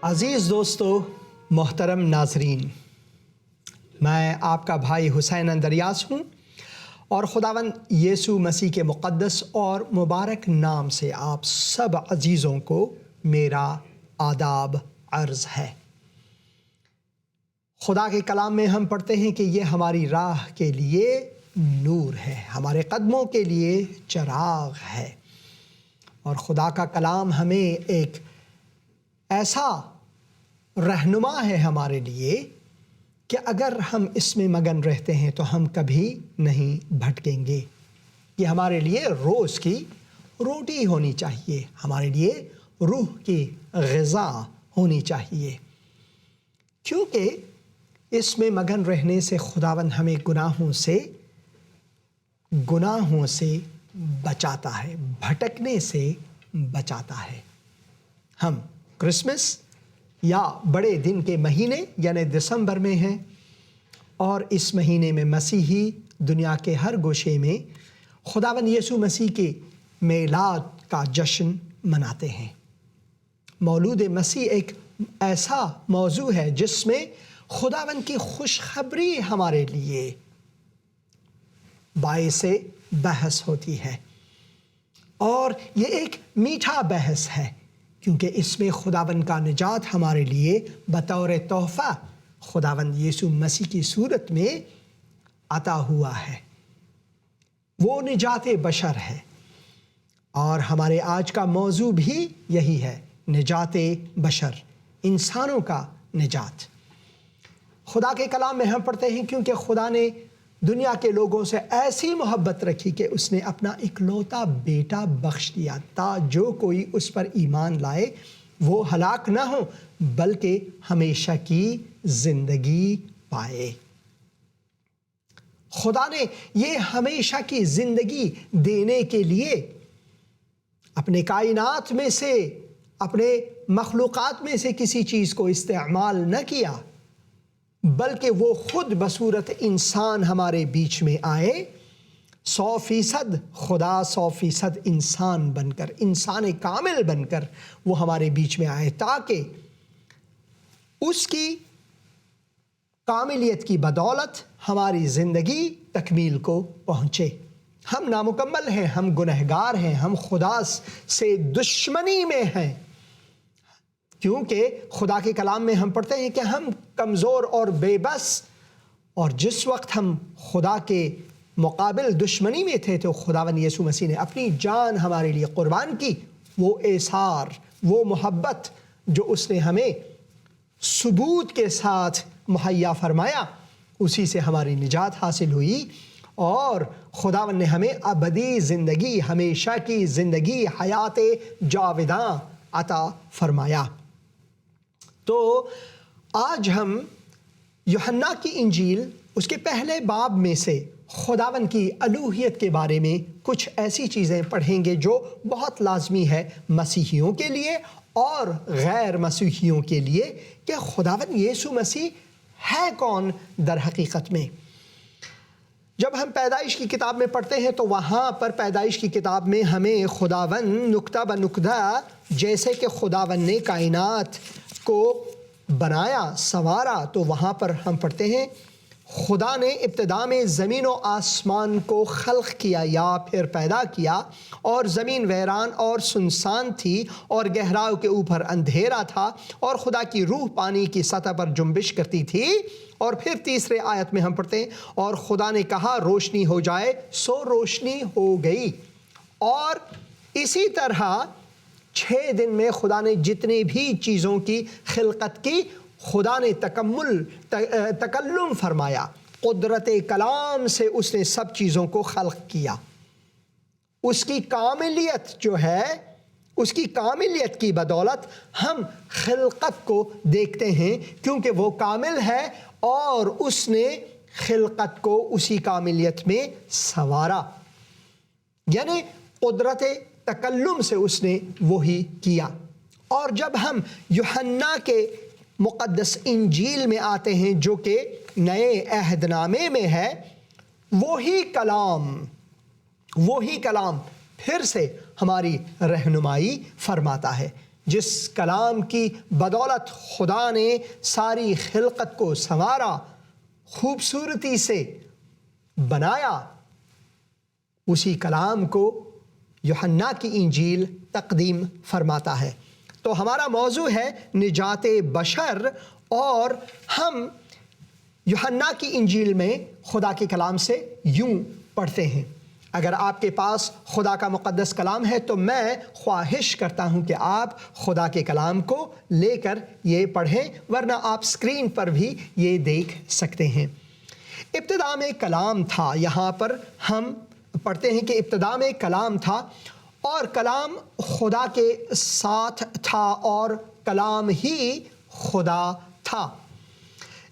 عزیز دوستو، محترم ناظرین، میں آپ کا بھائی حسین اندریاس ہوں اور خداوند یسوع مسیح کے مقدس اور مبارک نام سے آپ سب عزیزوں کو میرا آداب عرض ہے۔ خدا کے کلام میں ہم پڑھتے ہیں کہ یہ ہماری راہ کے لیے نور ہے، ہمارے قدموں کے لیے چراغ ہے، اور خدا کا کلام ہمیں ایک ایسا رہنما ہے ہمارے لیے کہ اگر ہم اس میں مگن رہتے ہیں تو ہم کبھی نہیں بھٹکیں گے۔ یہ ہمارے لیے روز کی روٹی ہونی چاہیے، ہمارے لیے روح کی غذا ہونی چاہیے، کیونکہ اس میں مگن رہنے سے خداوند ہمیں گناہوں سے بچاتا ہے، بھٹکنے سے بچاتا ہے۔ ہم کرسمس یا بڑے دن کے مہینے یعنی دسمبر میں ہیں، اور اس مہینے میں مسیحی دنیا کے ہر گوشے میں خداوند یسوع مسیح کے میلاد کا جشن مناتے ہیں۔ مولود مسیح ایک ایسا موضوع ہے جس میں خداوند کی خوشخبری ہمارے لیے باعث بحث ہوتی ہے، اور یہ ایک میٹھا بحث ہے، کیونکہ اس میں خداوند کا نجات ہمارے لیے بطور تحفہ خداوند یسوع مسیح کی صورت میں عطا ہوا ہے۔ وہ نجات بشر ہے، اور ہمارے آج کا موضوع بھی یہی ہے، نجات بشر، انسانوں کا نجات۔ خدا کے کلام میں ہم پڑھتے ہیں کیونکہ خدا نے دنیا کے لوگوں سے ایسی محبت رکھی کہ اس نے اپنا اکلوتا بیٹا بخش دیا تا جو کوئی اس پر ایمان لائے وہ ہلاک نہ ہو بلکہ ہمیشہ کی زندگی پائے۔ خدا نے یہ ہمیشہ کی زندگی دینے کے لیے اپنے کائنات میں سے، اپنے مخلوقات میں سے کسی چیز کو استعمال نہ کیا، بلکہ وہ خود بصورت انسان ہمارے بیچ میں آئے، 100% خدا 100% انسان بن کر، انسان کامل بن کر وہ ہمارے بیچ میں آئے، تاکہ اس کی کاملیت کی بدولت ہماری زندگی تکمیل کو پہنچے۔ ہم نامکمل ہیں، ہم گنہگار ہیں، ہم خدا سے دشمنی میں ہیں، کیونکہ خدا کے کلام میں ہم پڑھتے ہیں کہ ہم کمزور اور بے بس، اور جس وقت ہم خدا کے مقابل دشمنی میں تھے تو خداوند یسوع مسیح نے اپنی جان ہمارے لیے قربان کی۔ وہ ایثار، وہ محبت جو اس نے ہمیں ثبوت کے ساتھ مہیا فرمایا، اسی سے ہماری نجات حاصل ہوئی، اور خداوند نے ہمیں ابدی زندگی، ہمیشہ کی زندگی، حیات جاوداں عطا فرمایا۔ تو آج ہم یوحنا کی انجیل اس کے پہلے باب میں سے خداوند کی الوہیت کے بارے میں کچھ ایسی چیزیں پڑھیں گے جو بہت لازمی ہے مسیحیوں کے لیے اور غیر مسیحیوں کے لیے، کہ خداوند یسوع مسیح ہے کون در حقیقت میں۔ جب ہم پیدائش کی کتاب میں پڑھتے ہیں تو وہاں پر پیدائش کی کتاب میں ہمیں خداوند نقطہ بہ نقطہ، جیسے کہ خداوند نے کائنات کو بنایا، سنوارا، تو وہاں پر ہم پڑھتے ہیں خدا نے ابتدا میں زمین و آسمان کو خلق کیا یا پھر پیدا کیا، اور زمین ویران اور سنسان تھی اور گہراؤں کے اوپر اندھیرا تھا، اور خدا کی روح پانی کی سطح پر جنبش کرتی تھی۔ اور پھر تیسرے آیت میں ہم پڑھتے ہیں اور خدا نے کہا روشنی ہو جائے، سو روشنی ہو گئی۔ اور اسی طرح 6 دن میں خدا نے جتنی بھی چیزوں کی خلقت کی، خدا نے تکلم فرمایا، قدرت کلام سے اس نے سب چیزوں کو خلق کیا۔ اس کی کاملیت جو ہے، اس کی کاملیت کی بدولت ہم خلقت کو دیکھتے ہیں، کیونکہ وہ کامل ہے اور اس نے خلقت کو اسی کاملیت میں سنوارا، یعنی قدرت تکلم سے اس نے وہی کیا۔ اور جب ہم یوحنا کے مقدس انجیل میں آتے ہیں جو کہ نئے عہد نامے میں ہے، وہی کلام پھر سے ہماری رہنمائی فرماتا ہے۔ جس کلام کی بدولت خدا نے ساری خلقت کو سنوارا، خوبصورتی سے بنایا، اسی کلام کو یوحنا کی انجیل تقدیم فرماتا ہے۔ تو ہمارا موضوع ہے نجات بشر، اور ہم یوحنا کی انجیل میں خدا کے کلام سے یوں پڑھتے ہیں۔ اگر آپ کے پاس خدا کا مقدس کلام ہے تو میں خواہش کرتا ہوں کہ آپ خدا کے کلام کو لے کر یہ پڑھیں، ورنہ آپ اسکرین پر بھی یہ دیکھ سکتے ہیں۔ ابتدا میں کلام تھا، یہاں پر ہم پڑھتے ہیں کہ ابتدا میں کلام تھا اور کلام خدا کے ساتھ تھا اور کلام ہی خدا تھا۔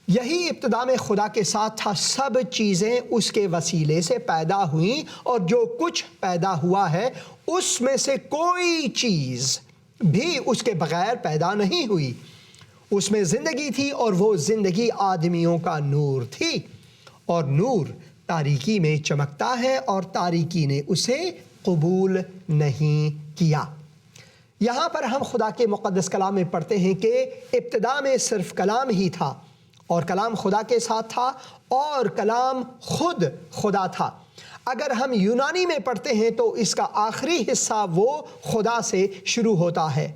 یہی ابتدا میں خدا کے ساتھ تھا، سب چیزیں اس کے وسیلے سے پیدا ہوئیں، اور جو کچھ پیدا ہوا ہے اس میں سے کوئی چیز بھی اس کے بغیر پیدا نہیں ہوئی۔ اس میں زندگی تھی اور وہ زندگی آدمیوں کا نور تھی، اور نور تاریکی میں چمکتا ہے اور تاریکی نے اسے قبول نہیں کیا۔ یہاں پر ہم خدا کے مقدس کلام میں پڑھتے ہیں کہ ابتدا میں صرف کلام ہی تھا، اور کلام خدا کے ساتھ تھا، اور کلام خود خدا تھا۔ اگر ہم یونانی میں پڑھتے ہیں تو اس کا آخری حصہ وہ خدا سے شروع ہوتا ہے،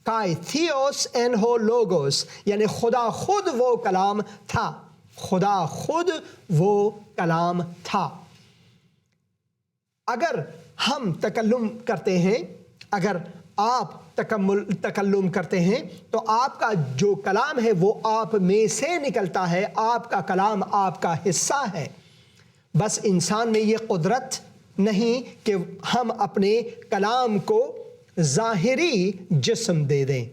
کائے تھیوس این ہو لوگوس، یعنی خدا خود وہ کلام تھا، خدا خود وہ کلام تھا۔ اگر ہم تکلم کرتے ہیں، اگر آپ تکلم کرتے ہیں تو آپ کا جو کلام ہے وہ آپ میں سے نکلتا ہے، آپ کا کلام آپ کا حصہ ہے۔ بس انسان میں یہ قدرت نہیں کہ ہم اپنے کلام کو ظاہری جسم دے دیں،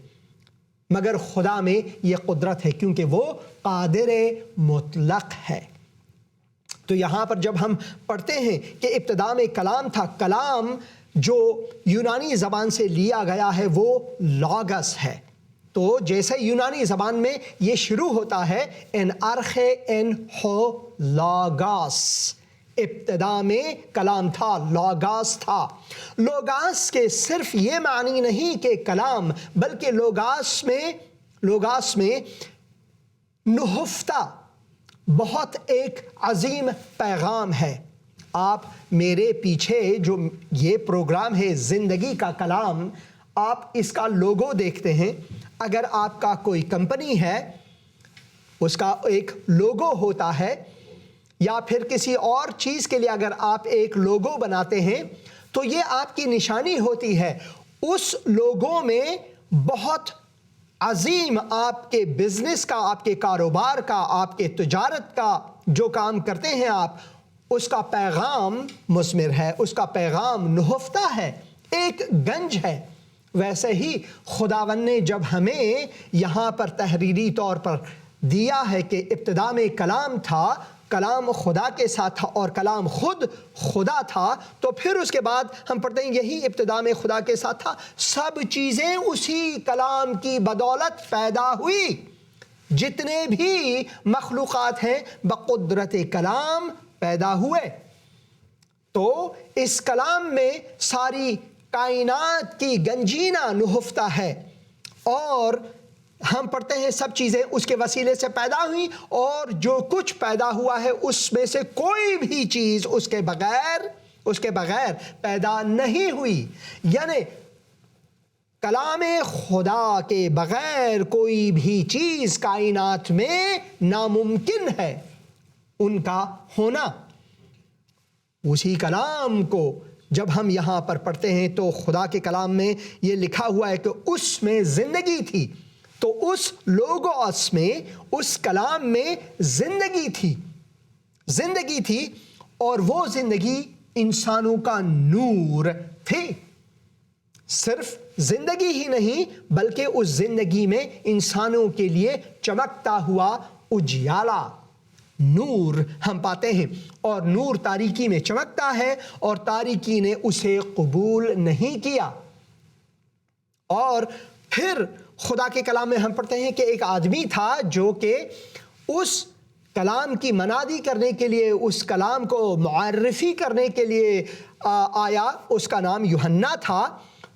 مگر خدا میں یہ قدرت ہے کیونکہ وہ قادر مطلق ہے۔ تو یہاں پر جب ہم پڑھتے ہیں کہ ابتدا میں کلام تھا، کلام جو یونانی زبان سے لیا گیا ہے وہ لاگس ہے۔ تو جیسے یونانی زبان میں یہ شروع ہوتا ہے ان ارخے ان ہو لاگاس، ابتدا میں کلام تھا، لاگاس تھا۔ لوگاس کے صرف یہ معنی نہیں کہ کلام، بلکہ لوگاس میں نہفتہ بہت ایک عظیم پیغام ہے۔ آپ میرے پیچھے جو یہ پروگرام ہے زندگی کا کلام، آپ اس کا لوگو دیکھتے ہیں۔ اگر آپ کا کوئی کمپنی ہے، اس کا ایک لوگو ہوتا ہے، یا پھر کسی اور چیز کے لیے اگر آپ ایک لوگو بناتے ہیں تو یہ آپ کی نشانی ہوتی ہے۔ اس لوگو میں بہت عظیم آپ کے بزنس کا، آپ کے کاروبار کا، آپ کے تجارت کا جو کام کرتے ہیں آپ، اس کا پیغام مثمر ہے، اس کا پیغام نہفتہ ہے، ایک گنج ہے۔ ویسے ہی خداوند نے جب ہمیں یہاں پر تحریری طور پر دیا ہے کہ ابتدا میں کلام تھا، کلام خدا کے ساتھ تھا اور کلام خود خدا تھا، تو پھر اس کے بعد ہم پڑھتے ہیں یہی ابتدا میں خدا کے ساتھ تھا، سب چیزیں اسی کلام کی بدولت پیدا ہوئی۔ جتنے بھی مخلوقات ہیں بقدرت کلام پیدا ہوئے۔ تو اس کلام میں ساری کائنات کی گنجینہ نہفتہ ہے، اور ہم پڑھتے ہیں سب چیزیں اس کے وسیلے سے پیدا ہوئی، اور جو کچھ پیدا ہوا ہے اس میں سے کوئی بھی چیز اس کے بغیر پیدا نہیں ہوئی۔ یعنی کلام خدا کے بغیر کوئی بھی چیز کائنات میں ناممکن ہے ان کا ہونا۔ اسی کلام کو جب ہم یہاں پر پڑھتے ہیں تو خدا کے کلام میں یہ لکھا ہوا ہے کہ اس میں زندگی تھی، تو اس لوگوس میں، اس کلام میں زندگی تھی، اور وہ زندگی انسانوں کا نور تھی۔ صرف زندگی ہی نہیں بلکہ اس زندگی میں انسانوں کے لیے چمکتا ہوا اجیالا، نور ہم پاتے ہیں، اور نور تاریکی میں چمکتا ہے اور تاریکی نے اسے قبول نہیں کیا۔ اور پھر خدا کے کلام میں ہم پڑھتے ہیں کہ ایک آدمی تھا جو کہ اس کلام کی منادی کرنے کے لیے، اس کلام کو معرفی کرنے کے لیے آیا، اس کا نام یوحنا تھا۔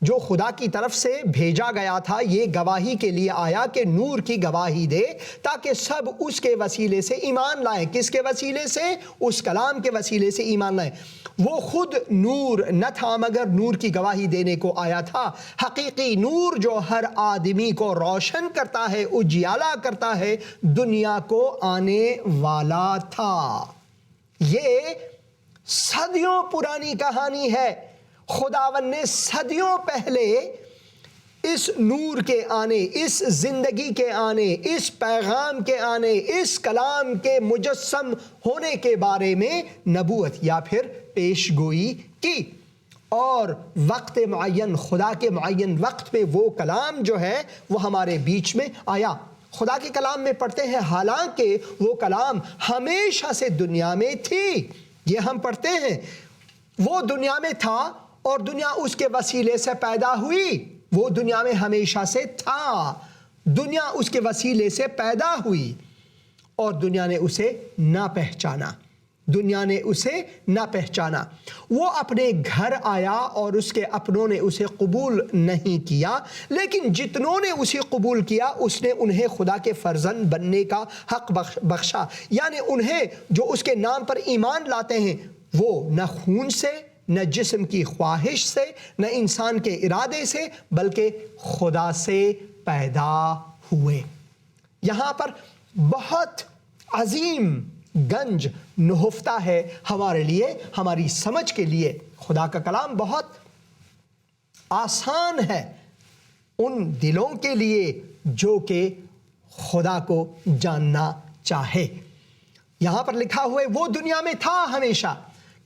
جو خدا کی طرف سے بھیجا گیا تھا یہ گواہی کے لیے آیا کہ نور کی گواہی دے تاکہ سب اس کے وسیلے سے ایمان لائیں۔ کس کے وسیلے سے؟ اس کلام کے وسیلے سے ایمان لائیں۔ وہ خود نور نہ تھا مگر نور کی گواہی دینے کو آیا تھا، حقیقی نور جو ہر آدمی کو روشن کرتا ہے، اجالا کرتا ہے، دنیا کو آنے والا تھا۔ یہ صدیوں پرانی کہانی ہے۔ خداوند نے صدیوں پہلے اس نور کے آنے، اس زندگی کے آنے، اس پیغام کے آنے، اس کلام کے مجسم ہونے کے بارے میں نبوت یا پھر پیش گوئی کی، اور وقت معین، خدا کے معین وقت پہ وہ کلام جو ہے وہ ہمارے بیچ میں آیا۔ خدا کے کلام میں پڑھتے ہیں حالانکہ وہ کلام ہمیشہ سے دنیا میں تھی، یہ ہم پڑھتے ہیں، وہ دنیا میں تھا اور دنیا اس کے وسیلے سے پیدا ہوئی۔ وہ دنیا میں ہمیشہ سے تھا، دنیا اس کے وسیلے سے پیدا ہوئی اور دنیا نے اسے نہ پہچانا، دنیا نے اسے نہ پہچانا۔ وہ اپنے گھر آیا اور اس کے اپنوں نے اسے قبول نہیں کیا، لیکن جتنوں نے اسے قبول کیا اس نے انہیں خدا کے فرزند بننے کا حق بخشا، یعنی انہیں جو اس کے نام پر ایمان لاتے ہیں وہ نہ خون سے، نہ جسم کی خواہش سے، نہ انسان کے ارادے سے، بلکہ خدا سے پیدا ہوئے۔ یہاں پر بہت عظیم گنج نہفتہ ہے ہمارے لیے، ہماری سمجھ کے لیے۔ خدا کا کلام بہت آسان ہے ان دلوں کے لیے جو کہ خدا کو جاننا چاہے۔ یہاں پر لکھا ہوا ہے وہ دنیا میں تھا ہمیشہ،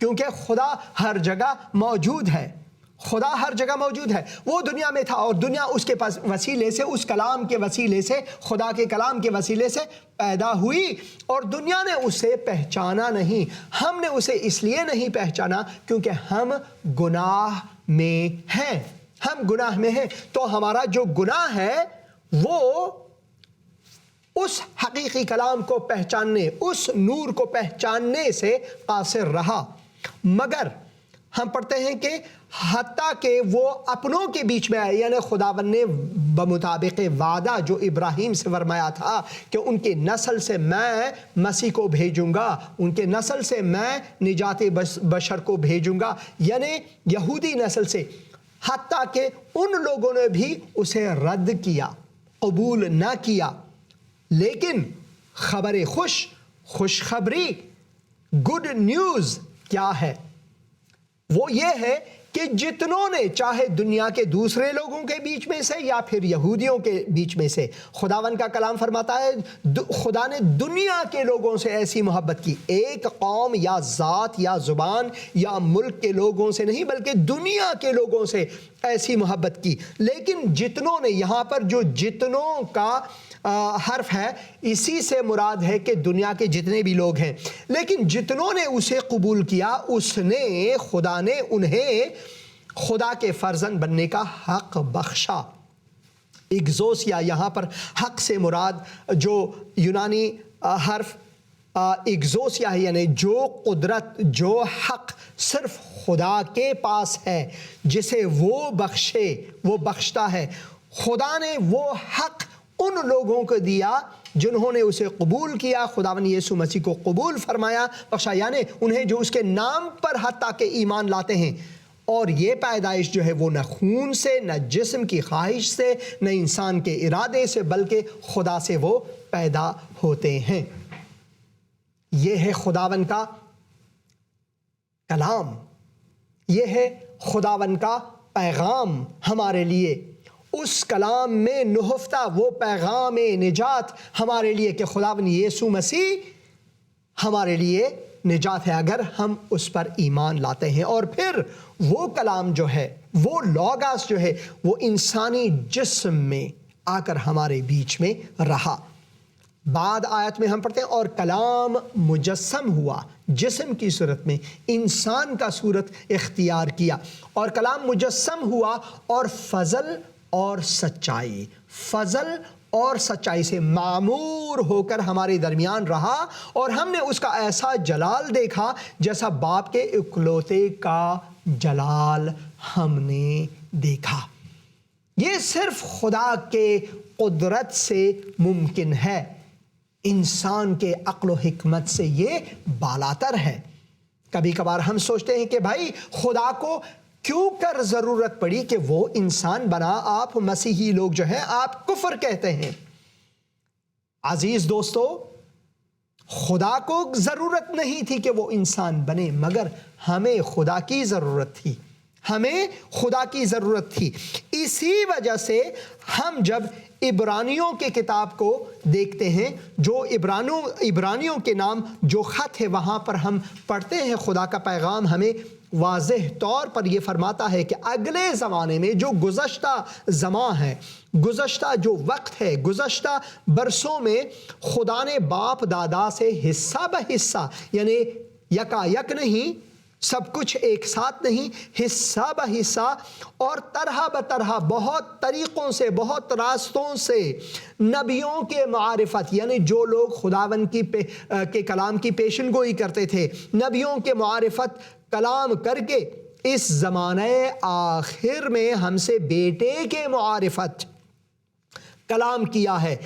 کیونکہ خدا ہر جگہ موجود ہے، خدا ہر جگہ موجود ہے۔ وہ دنیا میں تھا اور دنیا اس کے وسیلے سے، اس کلام کے وسیلے سے، خدا کے کلام کے وسیلے سے پیدا ہوئی، اور دنیا نے اسے پہچانا نہیں۔ ہم نے اسے اس لیے نہیں پہچانا کیونکہ ہم گناہ میں ہیں، ہم گناہ میں ہیں۔ تو ہمارا جو گناہ ہے وہ اس حقیقی کلام کو پہچاننے، اس نور کو پہچاننے سے قاصر رہا۔ مگر ہم پڑھتے ہیں کہ حتیٰ کہ وہ اپنوں کے بیچ میں آئے، یعنی خداوند نے بمطابق وعدہ جو ابراہیم سے فرمایا تھا کہ ان کے نسل سے میں مسیح کو بھیجوں گا، ان کے نسل سے میں نجات بشر کو بھیجوں گا، یعنی یہودی نسل سے، حتیٰ کہ ان لوگوں نے بھی اسے رد کیا، قبول نہ کیا۔ لیکن خبر خوشخبری، گڈ نیوز کیا ہے؟ وہ یہ ہے کہ جتنوں نے، چاہے دنیا کے دوسرے لوگوں کے بیچ میں سے یا پھر یہودیوں کے بیچ میں سے، خداوند کا کلام فرماتا ہے خدا نے دنیا کے لوگوں سے ایسی محبت کی، ایک قوم یا ذات یا زبان یا ملک کے لوگوں سے نہیں بلکہ دنیا کے لوگوں سے ایسی محبت کی۔ لیکن جتنوں نے، یہاں پر جو جتنوں کا حرف ہے اسی سے مراد ہے کہ دنیا کے جتنے بھی لوگ ہیں، لیکن جتنوں نے اسے قبول کیا خدا نے انہیں خدا کے فرزند بننے کا حق بخشا۔ ایگزوسیا، یہاں پر حق سے مراد جو یونانی حرف ایگزوسیا ہے، یعنی جو قدرت، جو حق صرف خدا کے پاس ہے، جسے وہ بخشے وہ بخشتا ہے۔ خدا نے وہ حق ان لوگوں کو دیا جنہوں نے اسے قبول کیا، خداوند یسوع مسیح کو قبول فرمایا، بخشا، یعنی انہیں جو اس کے نام پر حتیٰ کہ ایمان لاتے ہیں۔ اور یہ پیدائش جو ہے وہ نہ خون سے، نہ جسم کی خواہش سے، نہ انسان کے ارادے سے، بلکہ خدا سے وہ پیدا ہوتے ہیں۔ یہ ہے خداوند کا کلام، یہ ہے خداوند کا پیغام ہمارے لیے۔ اس کلام میں نہفتہ وہ پیغام نجات ہمارے لیے کہ خداوند یسوع مسیح ہمارے لیے نجات ہے اگر ہم اس پر ایمان لاتے ہیں۔ اور پھر وہ کلام جو ہے، وہ لوگاس جو ہے، وہ انسانی جسم میں آ کر ہمارے بیچ میں رہا۔ بعد آیت میں ہم پڑھتے ہیں اور کلام مجسم ہوا، جسم کی صورت میں انسان کا صورت اختیار کیا، اور کلام مجسم ہوا اور فضل اور سچائی، فضل اور سچائی سے معمور ہو کر ہمارے درمیان رہا، اور ہم نے اس کا ایسا جلال دیکھا جیسا باپ کے اکلوتے کا جلال ہم نے دیکھا۔ یہ صرف خدا کے قدرت سے ممکن ہے، انسان کے عقل و حکمت سے یہ بالاتر ہے۔ کبھی کبھار ہم سوچتے ہیں کہ بھائی خدا کو کیوں کر ضرورت پڑی کہ وہ انسان بنا؟ آپ مسیحی لوگ جو ہیں آپ کفر کہتے ہیں۔ عزیز دوستو، خدا کو ضرورت نہیں تھی کہ وہ انسان بنے، مگر ہمیں خدا کی ضرورت تھی، ہمیں خدا کی ضرورت تھی۔ اسی وجہ سے ہم جب عبرانیوں کے کتاب کو دیکھتے ہیں، جو عبرانیوں کے نام جو خط ہے، وہاں پر ہم پڑھتے ہیں خدا کا پیغام ہمیں واضح طور پر یہ فرماتا ہے کہ اگلے زمانے میں جو گزشتہ زمان ہے، گزشتہ جو وقت ہے، گزشتہ برسوں میں خدا نے باپ دادا سے حصہ بہ حصہ، یعنی یکا یک نہیں، سب کچھ ایک ساتھ نہیں، حصہ بہ حصہ اور طرح بطرح بہت طریقوں سے، بہت راستوں سے نبیوں کے معرفت، یعنی جو لوگ خداوند کے کلام کی پیشن گوئی کرتے تھے، نبیوں کے معرفت کلام کر کے اس زمانے آخر میں ہم سے بیٹے کے معرفت کلام کیا ہے،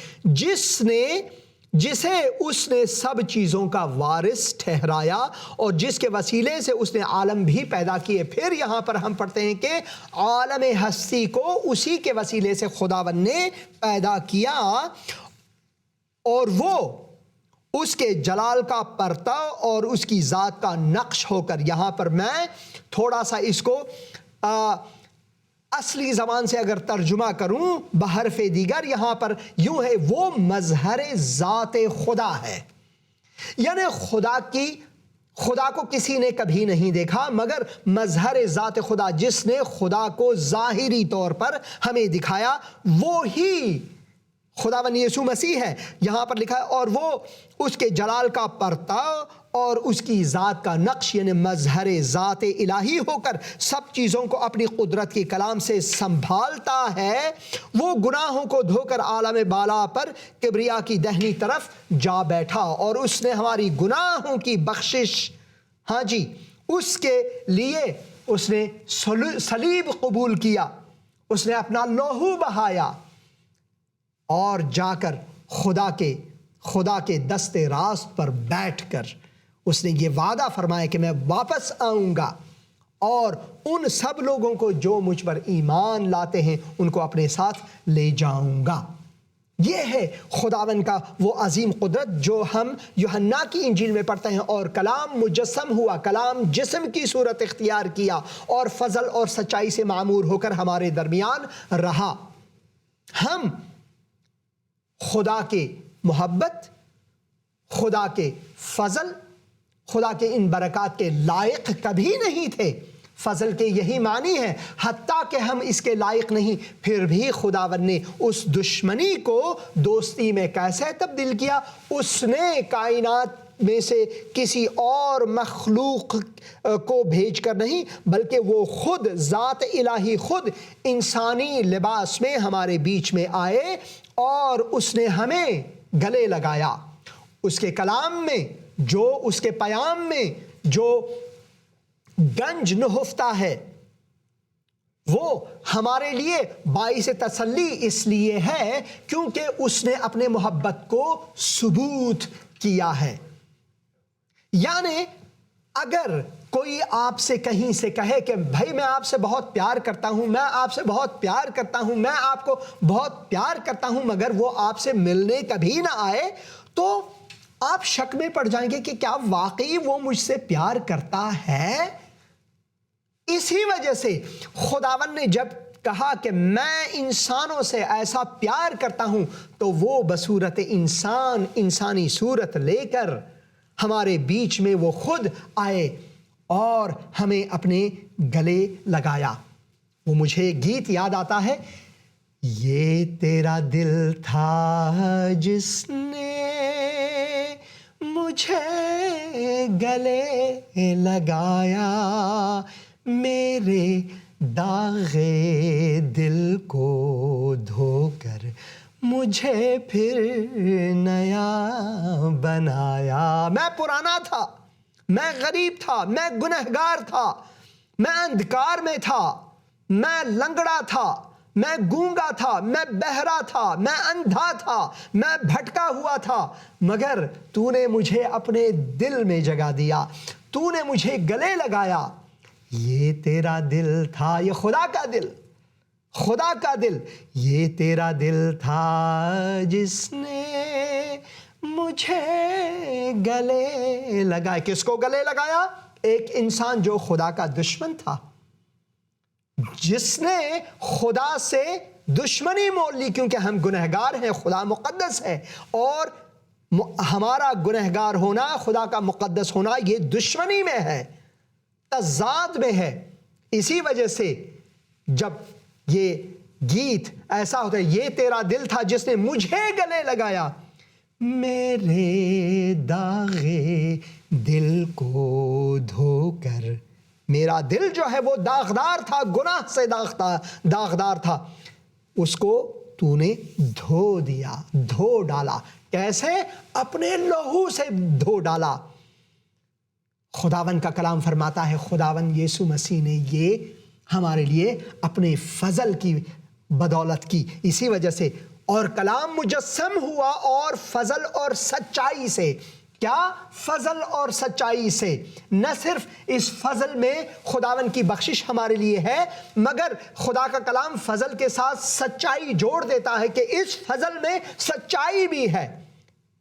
جسے اس نے سب چیزوں کا وارث ٹھہرایا اور جس کے وسیلے سے اس نے عالم بھی پیدا کیے۔ پھر یہاں پر ہم پڑھتے ہیں کہ عالم ہستی کو اسی کے وسیلے سے خداوند نے پیدا کیا اور وہ اس کے جلال کا پرتو اور اس کی ذات کا نقش ہو کر، یہاں پر میں تھوڑا سا اس کو اصلی زبان سے اگر ترجمہ کروں بحرف دیگر، یہاں پر یوں ہے، وہ مظہر ذات خدا ہے، یعنی خدا کو کسی نے کبھی نہیں دیکھا مگر مظہر ذات خدا، جس نے خدا کو ظاہری طور پر ہمیں دکھایا، وہی خداوند یسوع مسیح ہے۔ یہاں پر لکھا ہے اور وہ اس کے جلال کا پرتو اور اس کی ذات کا نقش، یعنی مظہر ذات الہی ہو کر سب چیزوں کو اپنی قدرت کے کلام سے سنبھالتا ہے۔ وہ گناہوں کو دھو کر عالم بالا پر کبریا کی دہنی طرف جا بیٹھا اور اس نے ہماری گناہوں کی بخشش، ہاں جی، اس کے لیے اس نے صلیب قبول کیا، اس نے اپنا لہو بہایا اور جا کر خدا کے دست راست پر بیٹھ کر اس نے یہ وعدہ فرمایا کہ میں واپس آؤں گا اور ان سب لوگوں کو جو مجھ پر ایمان لاتے ہیں ان کو اپنے ساتھ لے جاؤں گا۔ یہ ہے خداوند کا وہ عظیم قدرت جو ہم یوحنا کی انجیل میں پڑھتے ہیں، اور کلام مجسم ہوا، کلام جسم کی صورت اختیار کیا اور فضل اور سچائی سے معمور ہو کر ہمارے درمیان رہا۔ ہم خدا کے محبت، خدا کے فضل، خدا کے ان برکات کے لائق کبھی نہیں تھے۔ فضل کے یہی معنی ہے، حتیٰ کہ ہم اس کے لائق نہیں، پھر بھی خداوند نے اس دشمنی کو دوستی میں کیسے تبدیل کیا؟ اس نے کائنات میں سے کسی اور مخلوق کو بھیج کر نہیں، بلکہ وہ خود ذات الہی خود انسانی لباس میں ہمارے بیچ میں آئے اور اس نے ہمیں گلے لگایا۔ اس کے کلام میں، جو اس کے پیام میں جو گنج نہفتہ ہے، وہ ہمارے لیے باعث تسلی اس لیے ہے کیونکہ اس نے اپنے محبت کو ثبوت کیا ہے۔ یعنی اگر کوئی آپ سے کہیں سے کہے کہ بھائی میں آپ سے بہت پیار کرتا ہوں، میں آپ سے بہت پیار کرتا ہوں، میں آپ کو بہت پیار کرتا ہوں، مگر وہ آپ سے ملنے کبھی نہ آئے، تو آپ شک میں پڑ جائیں گے کہ کیا واقعی وہ مجھ سے پیار کرتا ہے؟ اسی وجہ سے خداوند نے جب کہا کہ میں انسانوں سے ایسا پیار کرتا ہوں، تو وہ بصورت انسان، انسانی صورت لے کر ہمارے بیچ میں وہ خود آئے اور ہمیں اپنے گلے لگایا۔ وہ مجھے گیت یاد آتا ہے، یہ تیرا دل تھا جس نے مجھے گلے لگایا، میرے داغے دل کو دھو کر مجھے پھر نیا بنایا۔ میں پرانا تھا، میں غریب تھا، میں گنہگار تھا، میں اندھکار میں تھا، میں لنگڑا تھا، میں گونگا تھا، میں بہرا تھا، میں اندھا تھا، میں بھٹکا ہوا تھا، مگر تو نے مجھے اپنے دل میں جگہ دیا، تو نے مجھے گلے لگایا۔ یہ تیرا دل تھا، یہ خدا کا دل، خدا کا دل، یہ تیرا دل تھا جس نے مجھے گلے لگایا۔ کس کو گلے لگایا؟ ایک انسان جو خدا کا دشمن تھا، جس نے خدا سے دشمنی مول لی، کیونکہ ہم گنہگار ہیں، خدا مقدس ہے، اور ہمارا گنہگار ہونا، خدا کا مقدس ہونا، یہ دشمنی میں ہے، تضاد میں ہے۔ اسی وجہ سے جب یہ گیت ایسا ہوتا ہے، یہ تیرا دل تھا جس نے مجھے گلے لگایا، میرے داغے دل کو دھو کر، میرا دل جو ہے وہ داغدار تھا، گناہ سے داغدار تھا، اس کو تو نے دھو دیا، دھو ڈالا۔ کیسے؟ اپنے لہو سے دھو ڈالا۔ خداوند کا کلام فرماتا ہے، خداوند یسوع مسیح نے یہ ہمارے لیے اپنے فضل کی بدولت کی، اسی وجہ سے، اور کلام مجسم ہوا اور فضل اور سچائی سے۔ کیا؟ فضل اور سچائی سے۔ نہ صرف اس فضل میں خداوند کی بخشش ہمارے لیے ہے، مگر خدا کا کلام فضل کے ساتھ سچائی جوڑ دیتا ہے کہ اس فضل میں سچائی بھی ہے،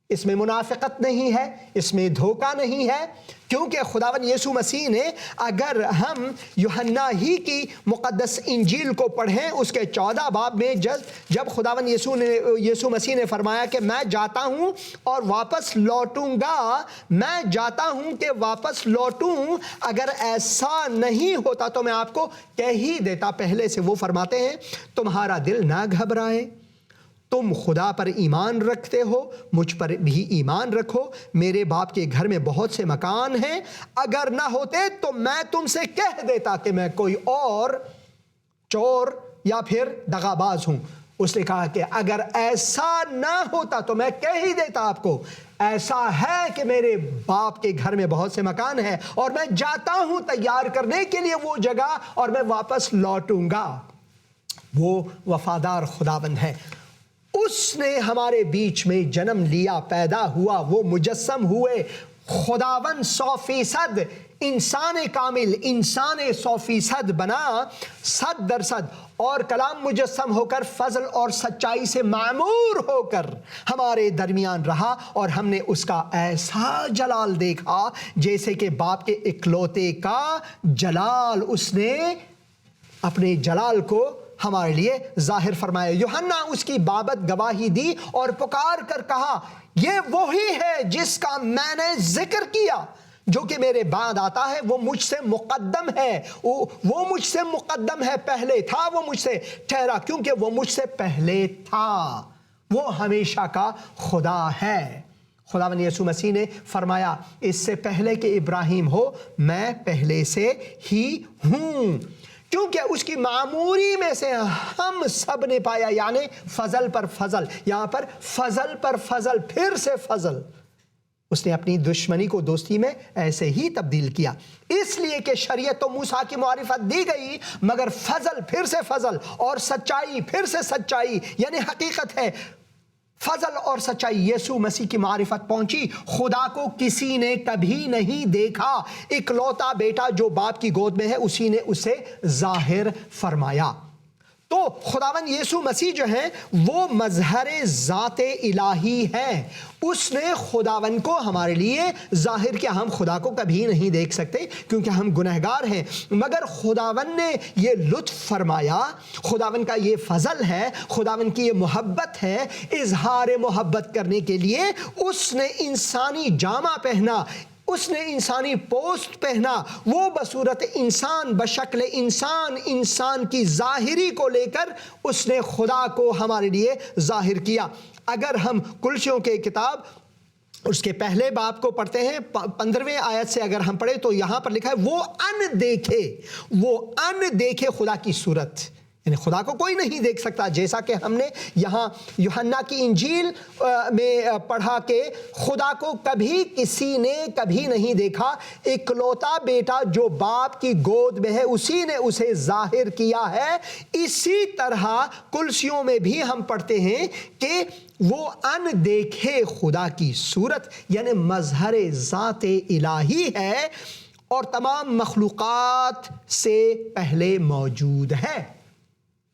اس میں منافقت نہیں ہے، اس میں دھوکہ نہیں ہے، کیونکہ خداوند یسوع مسیح نے، اگر ہم یوحنا ہی کی مقدس انجیل کو پڑھیں، اس کے 14 باب میں جب خداوند یسوع مسیح نے فرمایا کہ میں جاتا ہوں اور واپس لوٹوں گا، میں جاتا ہوں کہ واپس لوٹوں، اگر ایسا نہیں ہوتا تو میں آپ کو کہہ ہی دیتا پہلے سے۔ وہ فرماتے ہیں، تمہارا دل نہ گھبرائے، تم خدا پر ایمان رکھتے ہو، مجھ پر بھی ایمان رکھو، میرے باپ کے گھر میں بہت سے مکان ہیں، اگر نہ ہوتے تو میں تم سے کہہ دیتا کہ میں کوئی اور چور یا پھر دغاباز ہوں۔ اس نے کہا کہ اگر ایسا نہ ہوتا تو میں کہہ ہی دیتا آپ کو، ایسا ہے کہ میرے باپ کے گھر میں بہت سے مکان ہیں اور میں جاتا ہوں تیار کرنے کے لیے وہ جگہ، اور میں واپس لوٹوں گا۔ وہ وفادار خداوند ہے، اس نے ہمارے بیچ میں جنم لیا، پیدا ہوا، وہ مجسم ہوئے۔ خداوند 100% انسان کامل، انسان 100% بنا، 100% اور کلام مجسم ہو کر فضل اور سچائی سے معمور ہو کر ہمارے درمیان رہا، اور ہم نے اس کا ایسا جلال دیکھا جیسے کہ باپ کے اکلوتے کا جلال، اس نے اپنے جلال کو ہمارے لیے ظاہر فرمایا۔ یوحنا اس کی بابت گواہی دی اور پکار کر کہا، یہ وہی ہے جس کا میں نے ذکر کیا، جو کہ میرے بعد آتا ہے، وہ مجھ سے مقدم ہے، وہ مجھ سے مقدم ہے، پہلے تھا، وہ مجھ سے ٹھہرا، کیونکہ وہ مجھ سے پہلے تھا، وہ ہمیشہ کا خدا ہے۔ خداوند یسوع مسیح نے فرمایا، اس سے پہلے کہ ابراہیم ہو، میں پہلے سے ہی ہوں، کیونکہ اس کی معموری میں سے ہم سب نے پایا، یعنی فضل پر فضل، یہاں پر فضل پر فضل، پھر سے فضل۔ اس نے اپنی دشمنی کو دوستی میں ایسے ہی تبدیل کیا، اس لیے کہ شریعت تو موسیٰ کی معرفت دی گئی، مگر فضل پھر سے فضل، اور سچائی پھر سے سچائی، یعنی حقیقت ہے، فضل اور سچائی، یسوع مسیح کی معرفت پہنچی۔ خدا کو کسی نے کبھی نہیں دیکھا، اکلوتا بیٹا جو باپ کی گود میں ہے، اسی نے اسے ظاہر فرمایا۔ تو خداوند یسوع مسیح جو ہیں وہ مظہر ذات الہی ہیں، اس نے خداوند کو ہمارے لیے ظاہر کیا۔ ہم خدا کو کبھی نہیں دیکھ سکتے کیونکہ ہم گنہگار ہیں، مگر خداوند نے یہ لطف فرمایا، خداوند کا یہ فضل ہے، خداوند کی یہ محبت ہے، اظہار محبت کرنے کے لیے اس نے انسانی جامہ پہنا، اس نے انسانی پوسٹ پہنا، وہ بصورت انسان، بشکل انسان، انسان کی ظاہری کو لے کر اس نے خدا کو ہمارے لیے ظاہر کیا۔ اگر ہم کلسیوں کے کتاب اس کے پہلے باب کو پڑھتے ہیں، 15ویں آیت سے اگر ہم پڑھیں تو یہاں پر لکھا ہے، وہ ان دیکھے خدا کی صورت، یعنی خدا کو کوئی نہیں دیکھ سکتا، جیسا کہ ہم نے یہاں یوحنا کی انجیل میں پڑھا کہ خدا کو کبھی کسی نے کبھی نہیں دیکھا، اکلوتا بیٹا جو باپ کی گود میں ہے اسی نے اسے ظاہر کیا ہے۔ اسی طرح کلسیوں میں بھی ہم پڑھتے ہیں کہ وہ ان دیکھے خدا کی صورت یعنی مظہر ذات الہی ہے اور تمام مخلوقات سے پہلے موجود ہے،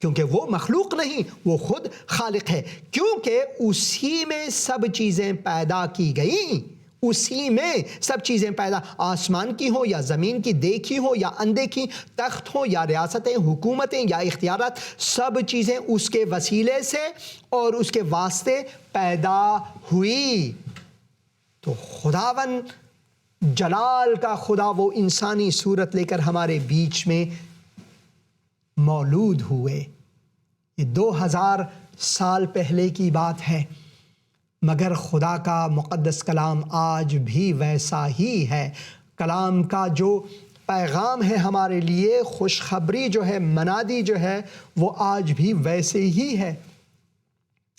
کیونکہ وہ مخلوق نہیں، وہ خود خالق ہے، کیونکہ اسی میں سب چیزیں پیدا کی گئیں، اسی میں سب چیزیں پیدا، آسمان کی ہوں یا زمین کی، دیکھی ہوں یا اندیکھی، تخت ہوں یا ریاستیں، حکومتیں یا اختیارات، سب چیزیں اس کے وسیلے سے اور اس کے واسطے پیدا ہوئی۔ تو خداوند جلال کا خدا وہ انسانی صورت لے کر ہمارے بیچ میں مولود ہوئے۔ یہ 2000 سال پہلے کی بات ہے، مگر خدا کا مقدس کلام آج بھی ویسا ہی ہے۔ کلام کا جو پیغام ہے ہمارے لیے، خوشخبری جو ہے، منادی جو ہے، وہ آج بھی ویسے ہی ہے۔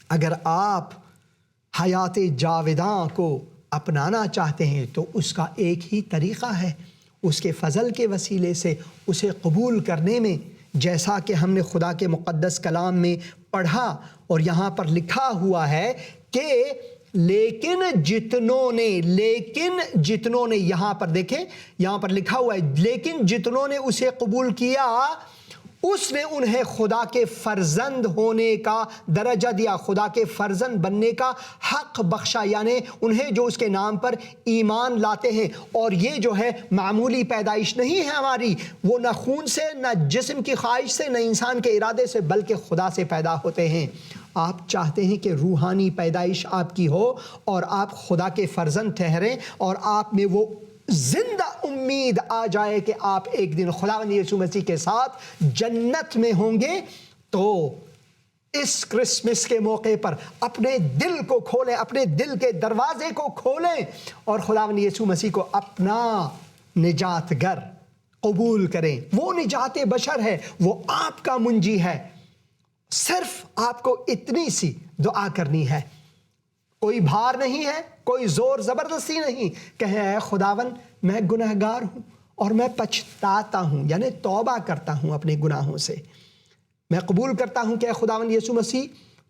اگر آپ حیات جاوداں کو اپنانا چاہتے ہیں تو اس کا ایک ہی طریقہ ہے، اس کے فضل کے وسیلے سے اسے قبول کرنے میں، جیسا کہ ہم نے خدا کے مقدس کلام میں پڑھا اور یہاں پر لکھا ہوا ہے کہ لیکن جتنوں نے یہاں پر دیکھیں، یہاں پر لکھا ہوا ہے لیکن جتنوں نے اسے قبول کیا اس نے انہیں خدا کے فرزند ہونے کا درجہ دیا، خدا کے فرزند بننے کا حق بخشا، یعنی انہیں جو اس کے نام پر ایمان لاتے ہیں۔ اور یہ جو ہے معمولی پیدائش نہیں ہے ہماری، وہ نہ خون سے، نہ جسم کی خواہش سے، نہ انسان کے ارادے سے، بلکہ خدا سے پیدا ہوتے ہیں۔ آپ چاہتے ہیں کہ روحانی پیدائش آپ کی ہو اور آپ خدا کے فرزند ٹھہریں اور آپ میں وہ زندہ امید آ جائے کہ آپ ایک دن خداوند یسوع مسیح کے ساتھ جنت میں ہوں گے، تو اس کرسمس کے موقع پر اپنے دل کو کھولیں، اپنے دل کے دروازے کو کھولیں اور خداوند یسوع مسیح کو اپنا نجات گر قبول کریں۔ وہ نجات بشر ہے، وہ آپ کا منجی ہے۔ صرف آپ کو اتنی سی دعا کرنی ہے، کوئی بھار نہیں ہے، کوئی زور زبردستی نہیں، کہیں اے خداوند میں گنہگار ہوں اور میں پچھتاتا ہوں، یعنی توبہ کرتا ہوں اپنے گناہوں سے، میں قبول کرتا ہوں کہ اے خداوند یسوع مسیح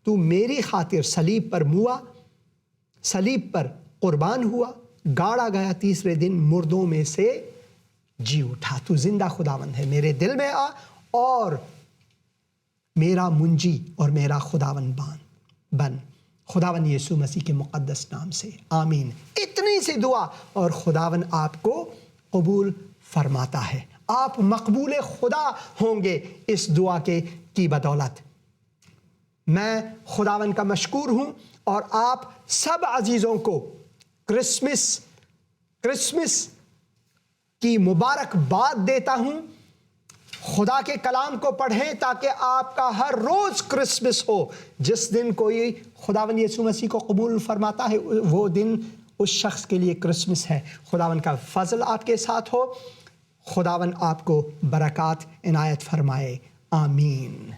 تو میری خاطر صلیب پر موا، صلیب پر قربان ہوا، گاڑا گیا، تیسرے دن مردوں میں سے جی اٹھا، تو زندہ خداوند ہے، میرے دل میں آ اور میرا منجی اور میرا خداوند بن، خداوند یسوع مسیح کے مقدس نام سے آمین۔ اتنی سی دعا اور خداوند آپ کو قبول فرماتا ہے، آپ مقبول خدا ہوں گے اس دعا کی بدولت۔ میں خداوند کا مشکور ہوں اور آپ سب عزیزوں کو کرسمس کی مبارکباد دیتا ہوں۔ خدا کے کلام کو پڑھیں تاکہ آپ کا ہر روز کرسمس ہو۔ جس دن کوئی خداوند یسوع مسیح کو قبول فرماتا ہے وہ دن اس شخص کے لیے کرسمس ہے۔ خداوند کا فضل آپ کے ساتھ ہو، خداوند آپ کو برکات عنایت فرمائے، آمین۔